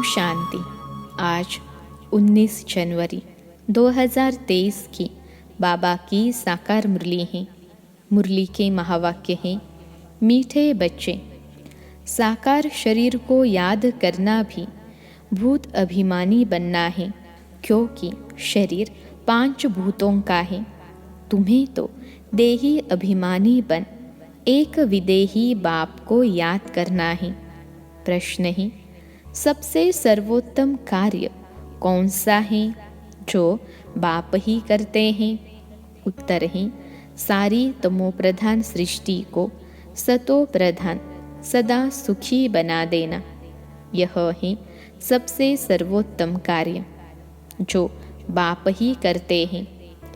शांति। आज 19 जनवरी 2023 की बाबा की साकार मुरली है। मुरली के महावाक्य हैं, मीठे बच्चे, साकार शरीर को याद करना भी भूत अभिमानी बनना है, क्योंकि शरीर 5 भूतों का है। तुम्हें तो देही अभिमानी बन एक विदेही बाप को याद करना है। प्रश्न है, सबसे सर्वोत्तम कार्य कौन सा है जो बाप ही करते हैं? उत्तर है, सारी तमोप्रधान सृष्टि को सतो प्रधान सदा सुखी बना देना। यह है सबसे सर्वोत्तम कार्य जो बाप ही करते हैं।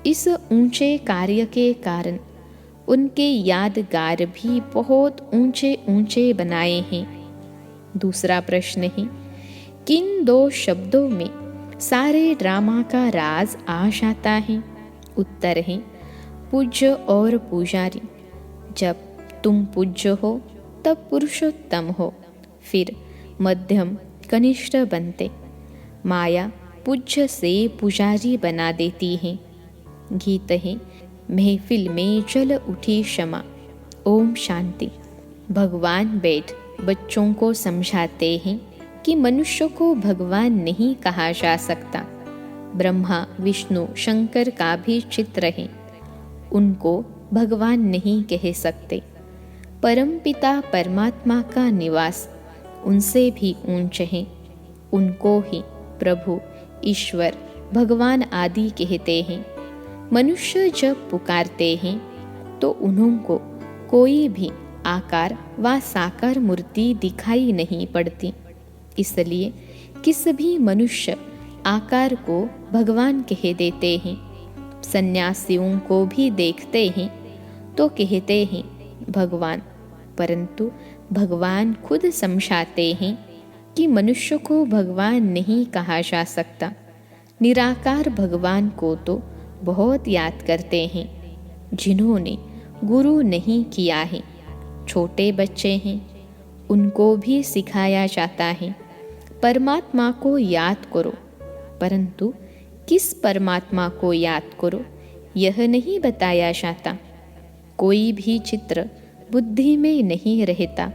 इस ऊंचे कार्य के कारण उनके यादगार भी बहुत ऊंचे ऊंचे बनाए हैं। दूसरा प्रश्न है, किन 2 शब्दों में सारे ड्रामा का राज आ जाता है? उत्तर है, पूज्य और पुजारी। जब तुम पूज्य हो तब पुरुषोत्तम हो, फिर मध्यम कनिष्ठ बनते। माया पूज्य से पुजारी बना देती है। गीत है, महफिल में चल उठी क्षमा। ओम शांति। भगवान बैठ बच्चों को समझाते हैं कि मनुष्य को भगवान नहीं कहा जा सकता। ब्रह्मा विष्णु शंकर का भी चित्र है, उनको भगवान नहीं कह सकते। परमपिता परमात्मा का निवास उनसे भी ऊंच है, उनको ही प्रभु ईश्वर भगवान आदि कहते हैं। मनुष्य जब पुकारते हैं तो उनको कोई भी आकार व साकार मूर्ति दिखाई नहीं पड़ती, इसलिए किस भी मनुष्य आकार को भगवान कह देते हैं। सन्यासियों को भी देखते हैं तो कहते हैं भगवान, परंतु भगवान खुद समझाते हैं कि मनुष्य को भगवान नहीं कहा जा सकता। निराकार भगवान को तो बहुत याद करते हैं जिन्होंने गुरु नहीं किया है। छोटे बच्चे हैं, उनको भी सिखाया जाता है परमात्मा को याद करो, परंतु किस परमात्मा को याद करो यह नहीं बताया जाता। कोई भी चित्र बुद्धि में नहीं रहता।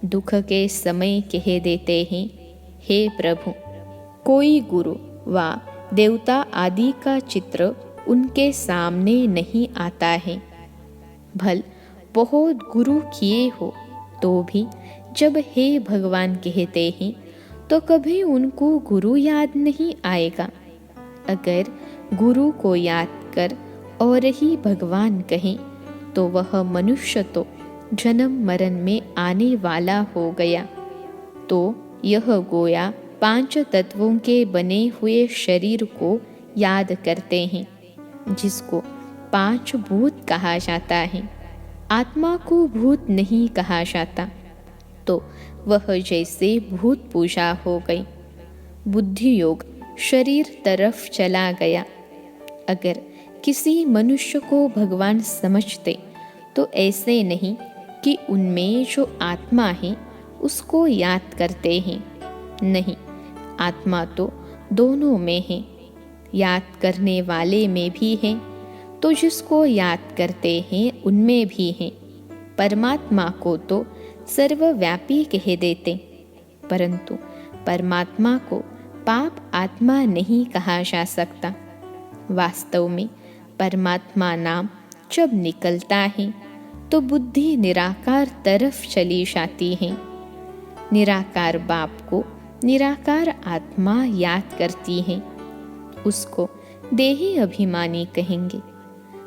दुख के समय कह देते हैं, हे प्रभु। कोई गुरु व देवता आदि का चित्र उनके सामने नहीं आता है। भल बहुत गुरु किए हो तो भी जब हे भगवान कहते हैं तो कभी उनको गुरु याद नहीं आएगा। अगर गुरु को याद कर और ही भगवान कहें तो वह मनुष्य तो जन्म मरण में आने वाला हो गया। तो यह गोया 5 तत्वों के बने हुए शरीर को याद करते हैं, जिसको 5 भूत कहा जाता है। आत्मा को भूत नहीं कहा जाता, तो वह जैसे भूत पूजा हो गई। बुद्धि योग शरीर तरफ चला गया। अगर किसी मनुष्य को भगवान समझते तो ऐसे नहीं कि उनमें जो आत्मा है उसको याद करते हैं। नहीं, आत्मा तो दोनों में है, याद करने वाले में भी है, तो जिसको याद करते हैं उनमें भी है। परमात्मा को तो सर्वव्यापी कह देते, परंतु परमात्मा को पाप आत्मा नहीं कहा जा सकता। वास्तव में परमात्मा नाम जब निकलता है तो बुद्धि निराकार तरफ चली जाती है। निराकार बाप को निराकार आत्मा याद करती है, उसको देही अभिमानी कहेंगे।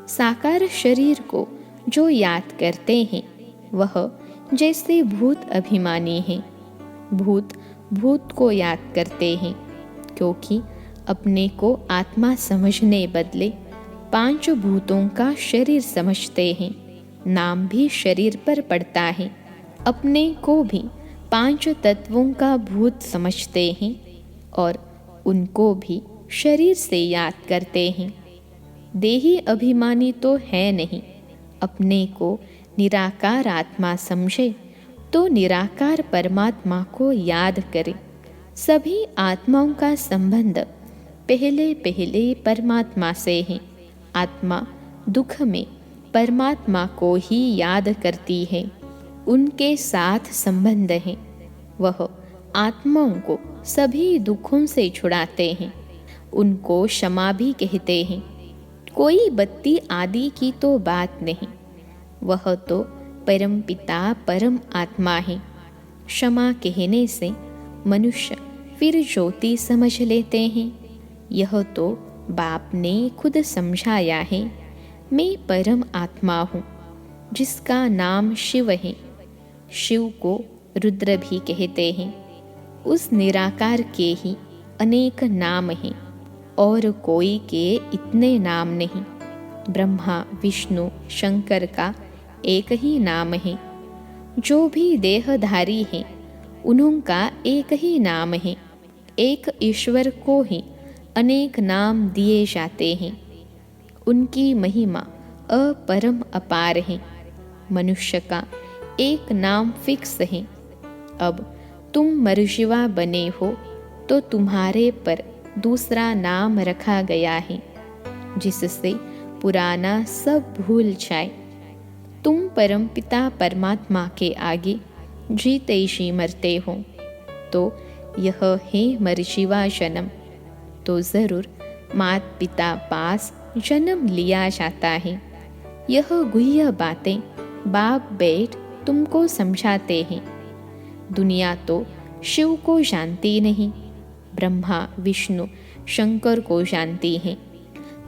साकार शरीर को जो याद करते हैं वह जैसे भूत अभिमानी हैं। भूत भूत को याद करते हैं, क्योंकि अपने को आत्मा समझने बदले 5 भूतों का शरीर समझते हैं। नाम भी शरीर पर पड़ता है। अपने को भी 5 तत्वों का भूत समझते हैं और उनको भी शरीर से याद करते हैं। देही अभिमानी तो है नहीं, अपने को निराकार आत्मा समझे तो निराकार परमात्मा को याद करे। सभी आत्माओं का संबंध पहले पहले परमात्मा से है। आत्मा दुख में परमात्मा को ही याद करती है, उनके साथ संबंध है। वह आत्माओं को सभी दुखों से छुड़ाते हैं, उनको क्षमा भी कहते हैं। कोई बत्ती आदि की तो बात नहीं, वह तो परम पिता परम आत्मा है। क्षमा कहने से मनुष्य फिर ज्योति समझ लेते हैं। यह तो बाप ने खुद समझाया है। मैं परम आत्मा हूँ, जिसका नाम शिव है। शिव को रुद्र भी कहते हैं। उस निराकार के ही अनेक नाम हैं, और कोई के इतने नाम नहीं। ब्रह्मा विष्णु शंकर का एक ही नाम है। जो भी देहधारी हैं, उनका एक ही नाम है। एक ईश्वर को ही अनेक नाम दिए जाते हैं। उनकी महिमा अपरम अपार है। मनुष्य का एक नाम फिक्स है। अब तुम मर्जिवा बने हो तो तुम्हारे पर दूसरा नाम रखा गया है, जिससे पुराना सब भूल जाए। तुम परमपिता परमात्मा के आगे जीते जी मरते हो, तो यह है मर्जिवा जन्म। तो ज़रूर मात पिता पास जन्म लिया जाता है। यह गुह्य बातें बाप बेट तुमको समझाते हैं। दुनिया तो शिव को जानती नहीं, ब्रह्मा विष्णु शंकर को जानती है।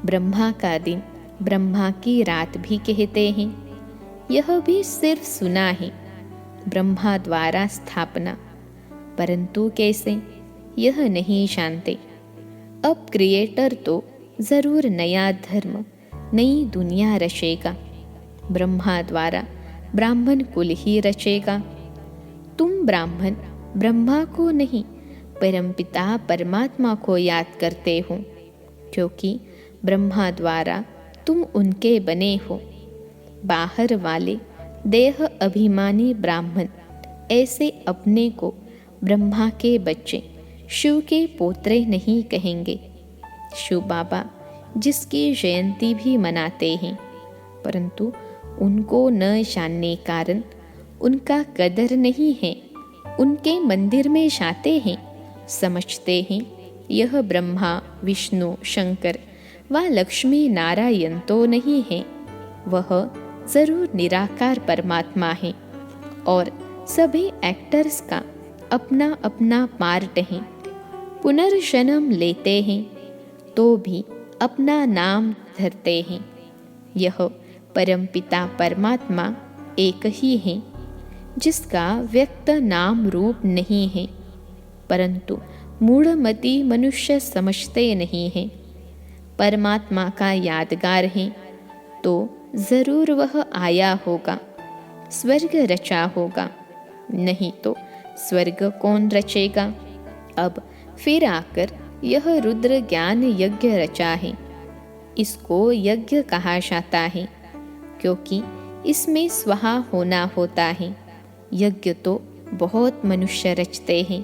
ब्रह्मा का दिन ब्रह्मा की रात भी कहते हैं। यह भी सिर्फ सुना है, ब्रह्मा द्वारा स्थापना, परंतु कैसे यह नहीं जानते। अब क्रिएटर तो जरूर नया धर्म नई दुनिया रचेगा। ब्रह्मा द्वारा ब्राह्मण कुल ही रचेगा। तुम ब्राह्मण ब्रह्मा को नहीं, परमपिता परमात्मा को याद करते हो, क्योंकि ब्रह्मा द्वारा तुम उनके बने हो। बाहर वाले देह अभिमानी ब्राह्मण ऐसे अपने को ब्रह्मा के बच्चे शिव के पोत्रे नहीं कहेंगे। शिव बाबा जिसकी जयंती भी मनाते हैं, परंतु उनको न जानने कारण उनका कदर नहीं है। उनके मंदिर में जाते हैं, समझते हैं यह ब्रह्मा विष्णु शंकर व लक्ष्मी नारायण तो नहीं है, वह जरूर निराकार परमात्मा है। और सभी एक्टर्स का अपना अपना पार्ट है। पुनर्जन्म लेते हैं तो भी अपना नाम धरते हैं। यह परमपिता परमात्मा एक ही है, जिसका व्यक्त नाम रूप नहीं है, परंतु मूढ़मती मनुष्य समझते नहीं है। परमात्मा का यादगार है तो जरूर वह आया होगा, स्वर्ग रचा होगा, नहीं तो स्वर्ग कौन रचेगा। अब फिर आकर यह रुद्र ज्ञान यज्ञ रचा है। इसको यज्ञ कहा जाता है, क्योंकि इसमें स्वाहा होना होता है। यज्ञ तो बहुत मनुष्य रचते हैं,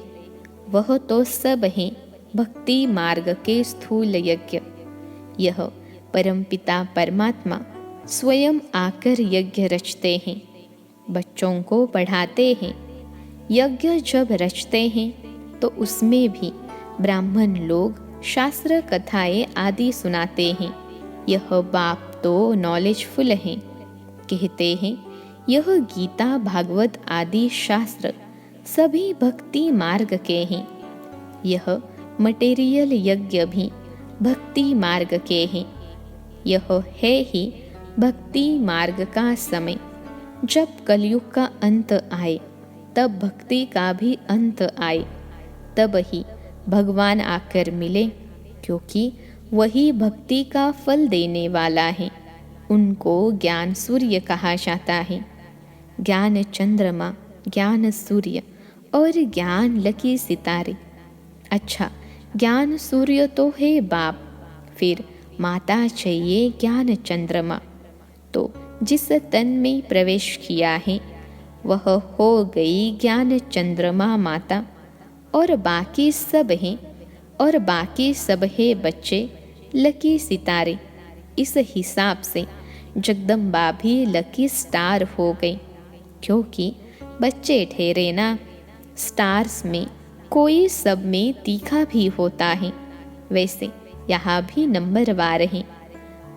वह तो सब हैं भक्ति मार्ग के स्थूल यज्ञ। यह परमपिता परमात्मा स्वयं आकर यज्ञ रचते हैं, बच्चों को पढ़ाते हैं। यज्ञ जब रचते हैं तो उसमें भी ब्राह्मण लोग शास्त्र कथाएं आदि सुनाते हैं। यह बाप तो नॉलेजफुल हैं, कहते हैं यह गीता भागवत आदि शास्त्र सभी भक्ति मार्ग के हैं। यह मटेरियल यज्ञ भी भक्ति मार्ग के हैं। यह है ही भक्ति मार्ग का समय। जब कलयुग का अंत आए, तब भक्ति का भी अंत आए, तब ही भगवान आकर मिले, क्योंकि वही भक्ति का फल देने वाला है। उनको ज्ञान सूर्य कहा जाता है। ज्ञान चंद्रमा, ज्ञान सूर्य और ज्ञान लकी सितारे। अच्छा, ज्ञान सूर्य तो है बाप, फिर माता चाहिए ज्ञान चंद्रमा। तो जिस तन में प्रवेश किया है वह हो गई ज्ञान चंद्रमा माता, और बाकी सब हैं, और बाकी सब है बच्चे लकी सितारे। इस हिसाब से जगदम्बा भी लकी स्टार हो गई, क्योंकि बच्चे ठहरे ना। स्टार्स में कोई सब में तीखा भी होता है, वैसे यहाँ भी नंबरवार हैं।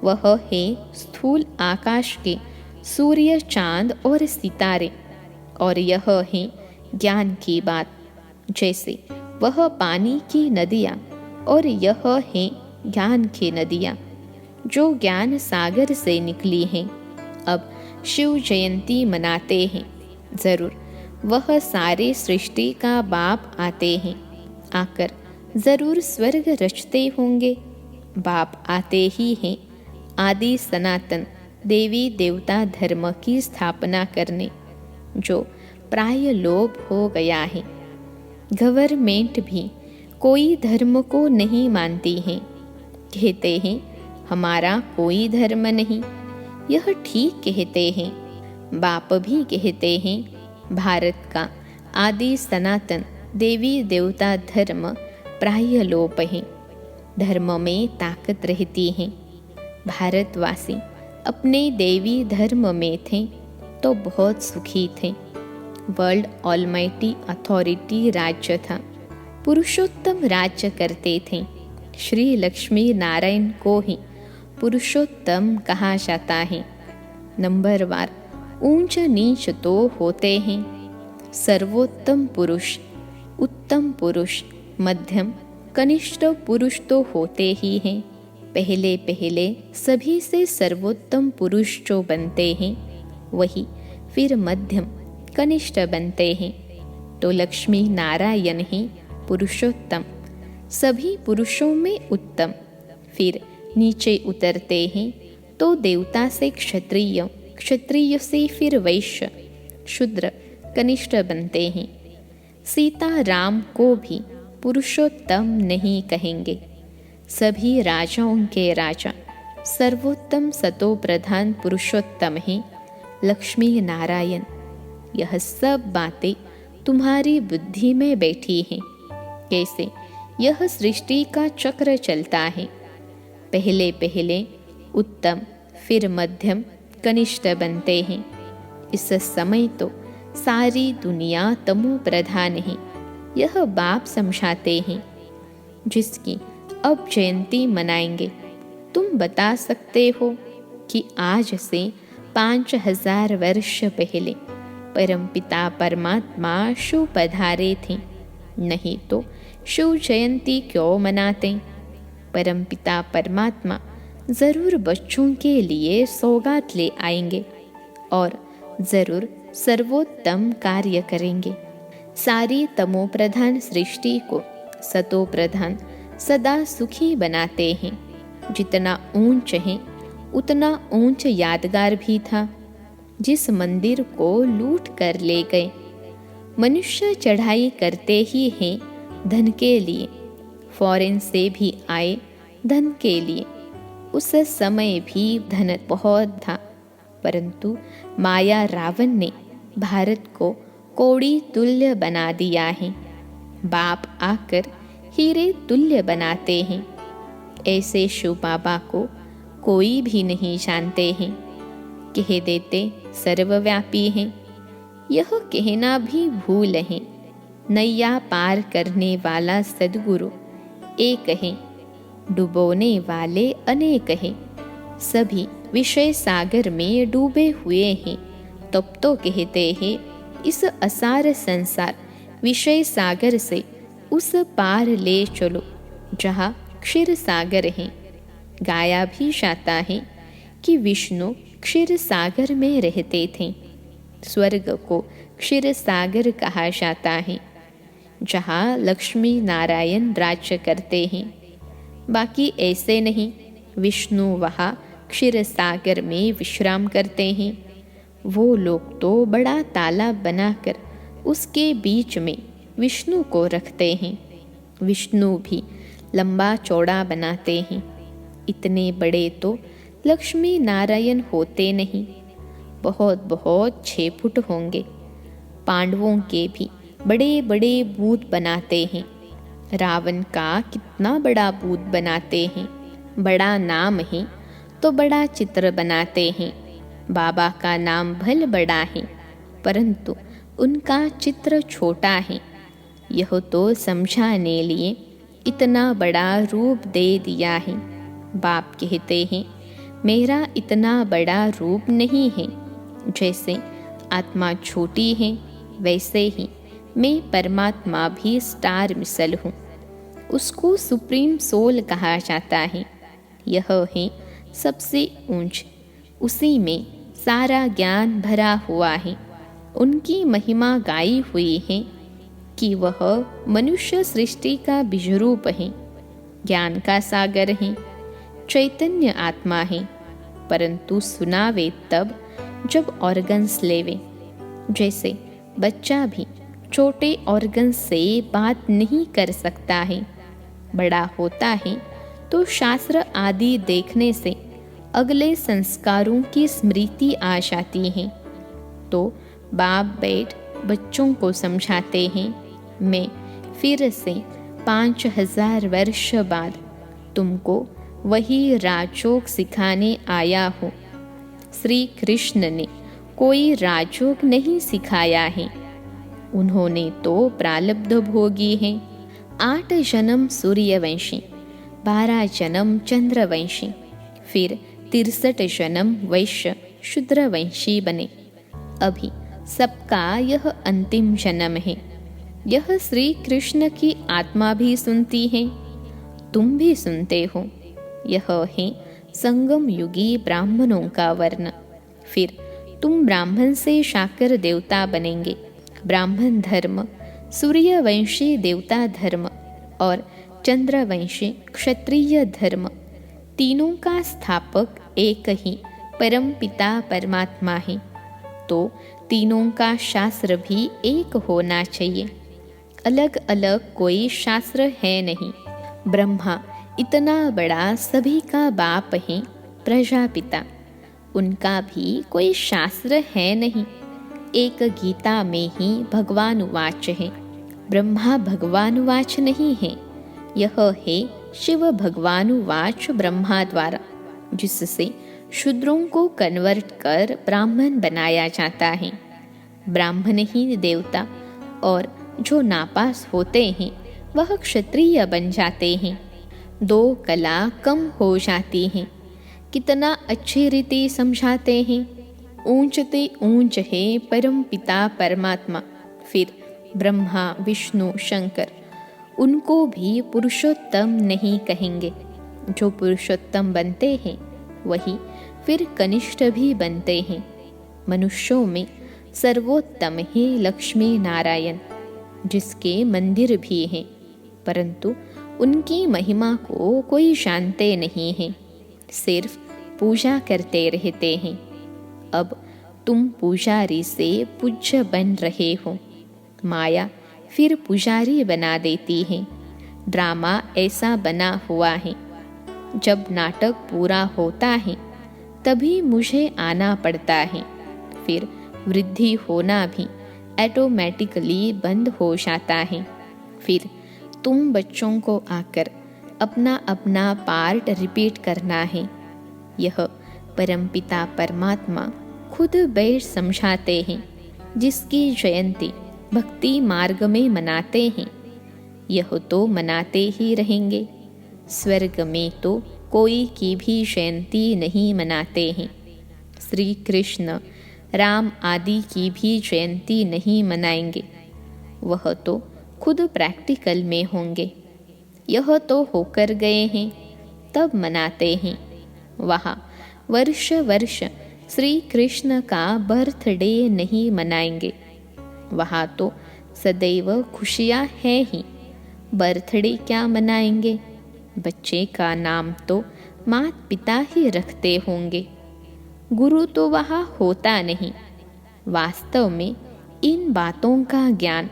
वह है स्थूल आकाश के सूर्य, चांद और सितारे, और यह है ज्ञान की बात, जैसे वह पानी की नदियाँ, और यह है ज्ञान की नदियाँ जो ज्ञान सागर से निकली हैं। अब शिव जयंती मनाते हैं, ज़रूर वह सारे सृष्टि का बाप आते हैं, आकर ज़रूर स्वर्ग रचते होंगे। बाप आते ही हैं आदि सनातन देवी देवता धर्म की स्थापना करने, जो प्राय लोप हो गया है। गवर्नमेंट भी कोई धर्म को नहीं मानती है, कहते हैं हमारा कोई धर्म नहीं। यह ठीक कहते हैं। बाप भी कहते हैं भारत का आदि सनातन देवी देवता धर्म प्राय लोप है। धर्म में ताकत रहती है। भारतवासी अपने देवी धर्म में थे तो बहुत सुखी थे। वर्ल्ड ऑलमाइटी अथॉरिटी राज्य था, पुरुषोत्तम राज्य करते थे। श्री लक्ष्मी नारायण को ही पुरुषोत्तम कहा जाता है। नंबरवार ऊंच नीच तो होते हैं, सर्वोत्तम पुरुष, उत्तम पुरुष, मध्यम, कनिष्ठ पुरुष तो होते ही हैं। पहले पहले सभी से सर्वोत्तम पुरुष जो बनते हैं, वही फिर मध्यम, कनिष्ठ बनते हैं। तो लक्ष्मी नारायण ही पुरुषोत्तम, सभी पुरुषों में उत्तम। फिर नीचे उतरते हैं तो देवता से क्षत्रिय, क्षत्रिय से फिर वैश्य, शूद्र, कनिष्ठ बनते हैं। सीता राम को भी पुरुषोत्तम नहीं कहेंगे। सभी राजाओं के राजा सर्वोत्तम सतो प्रधान पुरुषोत्तम हैं लक्ष्मी नारायण। यह सब बातें तुम्हारी बुद्धि में बैठी हैं। कैसे यह सृष्टि का चक्र चलता है। पहले पहले उत्तम, फिर मध्यम, कनिष्ठ बनते हैं। इस समय तो सारी दुनिया तमो प्रधान है, यह बाप समझाते हैं, जिसकी अब जयंती मनाएंगे। तुम बता सकते हो कि आज से 5000 वर्ष पहले परमपिता परमात्मा शिव पधारे थे, नहीं तो शिव जयंती क्यों मनाते। परमपिता परमात्मा ज़रूर बच्चों के लिए सौगात ले आएंगे और ज़रूर सर्वोत्तम कार्य करेंगे। सारी तमो प्रधान सृष्टि को सतो प्रधान सदा सुखी बनाते हैं। जितना ऊंच है उतना ऊंच यादगार भी था, जिस मंदिर को लूट कर ले गए। मनुष्य चढ़ाई करते ही हैं धन के लिए, फॉरेन से भी आए धन के लिए। उस समय भी धन बहुत था, परंतु माया रावण ने भारत को कौड़ी तुल्य बना दिया है। बाप आकर हीरे तुल्य बनाते हैं। ऐसे शिव बाबा को कोई भी नहीं जानते हैं। कह देते सर्वव्यापी हैं। यह कहना भी भूल है। नैया पार करने वाला सद्गुरु एक है, डुबोने वाले अनेक हैं। सभी विषय सागर में डूबे हुए हैं। तब तो कहते हैं इस असार संसार विषय सागर से उस पार ले चलो जहाँ क्षीर सागर है। गाया भी जाता है कि विष्णु क्षीर सागर में रहते थे। स्वर्ग को क्षीर सागर कहा जाता है, जहाँ लक्ष्मी नारायण राज्य करते हैं। बाकी ऐसे नहीं, विष्णु वहाँ क्षीर सागर में विश्राम करते हैं। वो लोग तो बड़ा तालाब बनाकर उसके बीच में विष्णु को रखते हैं। विष्णु भी लंबा चौड़ा बनाते हैं। इतने बड़े तो लक्ष्मी नारायण होते नहीं, बहुत बहुत 6 फुट होंगे। पांडवों के भी बड़े बड़े भूत बनाते हैं। रावण का कितना बड़ा भूत बनाते हैं। बड़ा नाम है तो बड़ा चित्र बनाते हैं। बाबा का नाम भल बड़ा है, परंतु उनका चित्र छोटा है। यह तो समझाने लिए इतना बड़ा रूप दे दिया है। बाप कहते हैं, मेरा इतना बड़ा रूप नहीं है। जैसे आत्मा छोटी है, वैसे ही मैं परमात्मा भी स्टार मिसल हूँ। उसको सुप्रीम सोल कहा जाता है। यह है सबसे ऊंच, उसी में सारा ज्ञान भरा हुआ है। उनकी महिमा गाई हुई है कि वह मनुष्य सृष्टि का बीजरूप है, ज्ञान का सागर है, चैतन्य आत्मा है। परंतु सुनावे तब जब ऑर्गन्स लेवे। जैसे बच्चा भी छोटे ऑर्गन्स से बात नहीं कर सकता है। बड़ा होता है तो शास्त्र आदि देखने से अगले संस्कारों की स्मृति आ जाती है। तो बाप बैठ बच्चों को समझाते हैं, मैं फिर से 5000 वर्ष बाद तुमको वही राजयोग सिखाने आया हूँ। श्री कृष्ण ने कोई राजयोग नहीं सिखाया है। उन्होंने तो प्रारब्ध भोगी हैं। 8 जन्म सूर्यवंशी, 12 जन्म चंद्रवंशी, फिर 63 जन्म वैश्य शूद्रवंशी बने। अभी सबका यह अंतिम जन्म है। यह श्री कृष्ण की आत्मा भी सुनती है, तुम भी सुनते हो। यह है संगम युगी ब्राह्मणों का वर्ण। फिर तुम ब्राह्मण से शाकर देवता बनेंगे। ब्राह्मण धर्म, सूर्यवंशी देवता धर्म और चंद्रवंशी क्षत्रिय धर्म, तीनों का स्थापक एक ही परम पिता परमात्मा है। तो तीनों का शास्त्र भी एक होना चाहिए। अलग अलग कोई शास्त्र है नहीं। ब्रह्मा इतना बड़ा सभी का बाप है, प्रजापिता, उनका भी कोई शास्त्र है नहीं। एक गीता में ही भगवानुवाच है, ब्रह्मा भगवानुवाच नहीं है। यह है शिव भगवानुवाच ब्रह्मा द्वारा, जिससे शूद्रों को कन्वर्ट कर ब्राह्मण बनाया जाता है। ब्राह्मण ही देवता, और जो नापास होते हैं वह क्षत्रिय बन जाते हैं। 2 कला कम हो जाती हैं। कितना अच्छी रीति समझाते हैं। ऊंचते ऊंच है परम पिता परमात्मा, फिर ब्रह्मा विष्णु शंकर, उनको भी पुरुषोत्तम नहीं कहेंगे। जो पुरुषोत्तम बनते हैं वही फिर कनिष्ठ भी बनते हैं। मनुष्यों में सर्वोत्तम है लक्ष्मी नारायण, जिसके मंदिर भी हैं, परंतु उनकी महिमा को कोई जानते नहीं है, सिर्फ पूजा करते रहते हैं। अब तुम पुजारी से पूज्य बन रहे हो। माया फिर पुजारी बना देती है। ड्रामा ऐसा बना हुआ है। जब नाटक पूरा होता है तभी मुझे आना पड़ता है। फिर वृद्धि होना भी ऑटोमेटिकली बंद हो जाता है। फिर तुम बच्चों को आकर अपना अपना पार्ट रिपीट करना है। यह परमपिता परमात्मा खुद बैठ समझाते हैं, जिसकी जयंती भक्ति मार्ग में मनाते हैं। यह तो मनाते ही रहेंगे। स्वर्ग में तो कोई की भी जयंती नहीं मनाते हैं। श्री कृष्ण राम आदि की भी जयंती नहीं मनाएंगे। वह तो खुद प्रैक्टिकल में होंगे। यह तो होकर गए हैं, तब मनाते हैं। वहाँ वर्ष वर्ष श्री कृष्ण का बर्थडे नहीं मनाएंगे। वहाँ तो सदैव खुशियाँ हैं ही। बर्थडे क्या मनाएंगे? बच्चे का नाम तो माता पिता ही रखते होंगे। गुरु तो वहाँ होता नहीं। वास्तव में इन बातों का ज्ञान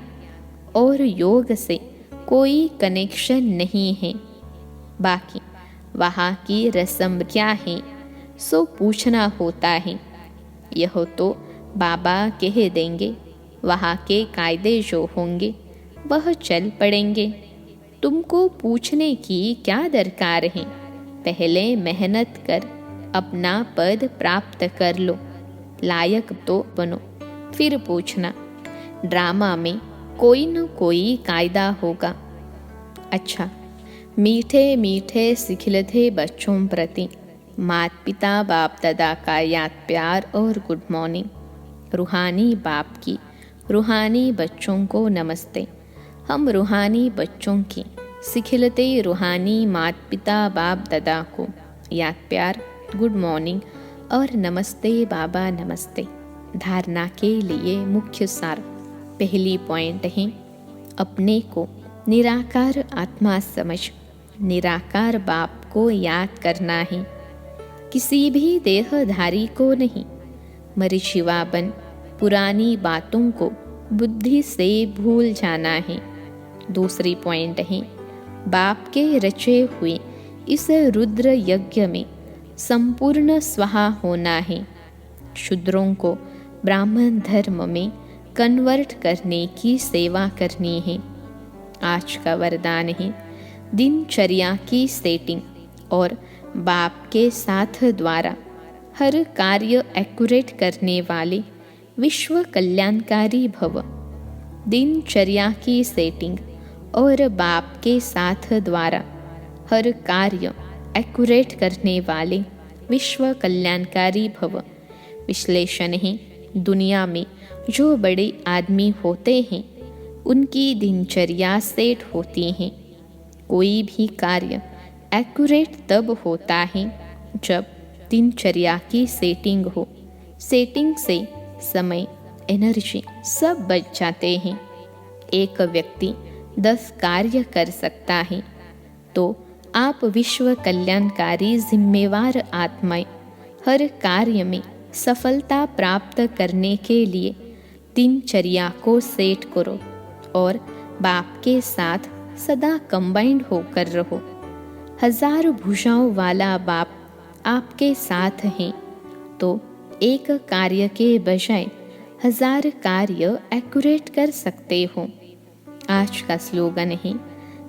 और योग से कोई कनेक्शन नहीं है। बाकी वहाँ की रस्म क्या है सो पूछना होता है। यह तो बाबा कह देंगे, वहाँ के कायदे जो होंगे वह चल पड़ेंगे। तुमको पूछने की क्या दरकार है, पहले मेहनत कर अपना पद प्राप्त कर लो, लायक तो बनो, फिर पूछना। ड्रामा में कोई न कोई कायदा होगा। अच्छा, मीठे मीठे सिखिलते बच्चों प्रति माता पिता बाप दादा का याद प्यार और गुड मॉर्निंग। रूहानी बाप की रूहानी बच्चों को नमस्ते। हम रूहानी बच्चों की सिखिलते रूहानी माता पिता बाप दादा को याद प्यार, गुड मॉर्निंग और नमस्ते बाबा नमस्ते। धारणा के लिए मुख्य सार। पहली पॉइंट है, अपने को निराकार आत्मा समझ निराकार बाप को याद करना है, किसी भी देहधारी को नहीं। मरीचिवा बन पुरानी बातों को बुद्धि से भूल जाना है। दूसरी पॉइंट है, बाप के रचे हुए इस रुद्र यज्ञ में संपूर्ण स्वाहा होना है। शूद्रों को ब्राह्मण धर्म में कन्वर्ट करने की सेवा करनी है। आज का वरदान है, दिनचर्या की सेटिंग और बाप के साथ द्वारा हर कार्य एक्यूरेट करने वाले विश्व कल्याणकारी भव। दिनचर्या की सेटिंग और बाप के साथ द्वारा हर कार्य एक्यूरेट करने वाले विश्व कल्याणकारी भव। विश्लेषण है, दुनिया में जो बड़े आदमी होते हैं उनकी दिनचर्या सेट होती है। कोई भी कार्य एक्यूरेट तब होता है जब दिनचर्या की सेटिंग हो। सेटिंग से समय, एनर्जी सब बच जाते हैं। एक व्यक्ति 10 कार्य कर सकता है, तो आप विश्व कल्याणकारी जिम्मेवार आत्माएं हर कार्य में सफलता प्राप्त करने के लिए दिनचर्या को सेट करो और बाप के साथ सदा कंबाइंड होकर रहो। 1000 भुजाओं वाला बाप आपके साथ हैं, तो एक कार्य के बजाय 1000 कार्य एक्यूरेट कर सकते हो। आज का स्लोगन है,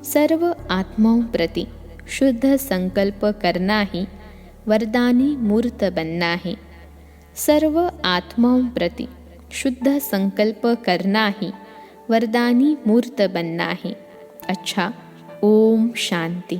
सर्व आत्माओं प्रति शुद्ध संकल्प करना ही वरदानी मूर्त बनना है। सर्व आत्माओं प्रति शुद्ध संकल्प करना ही वरदानी मूर्त बनना है। अच्छा, ओम शांति।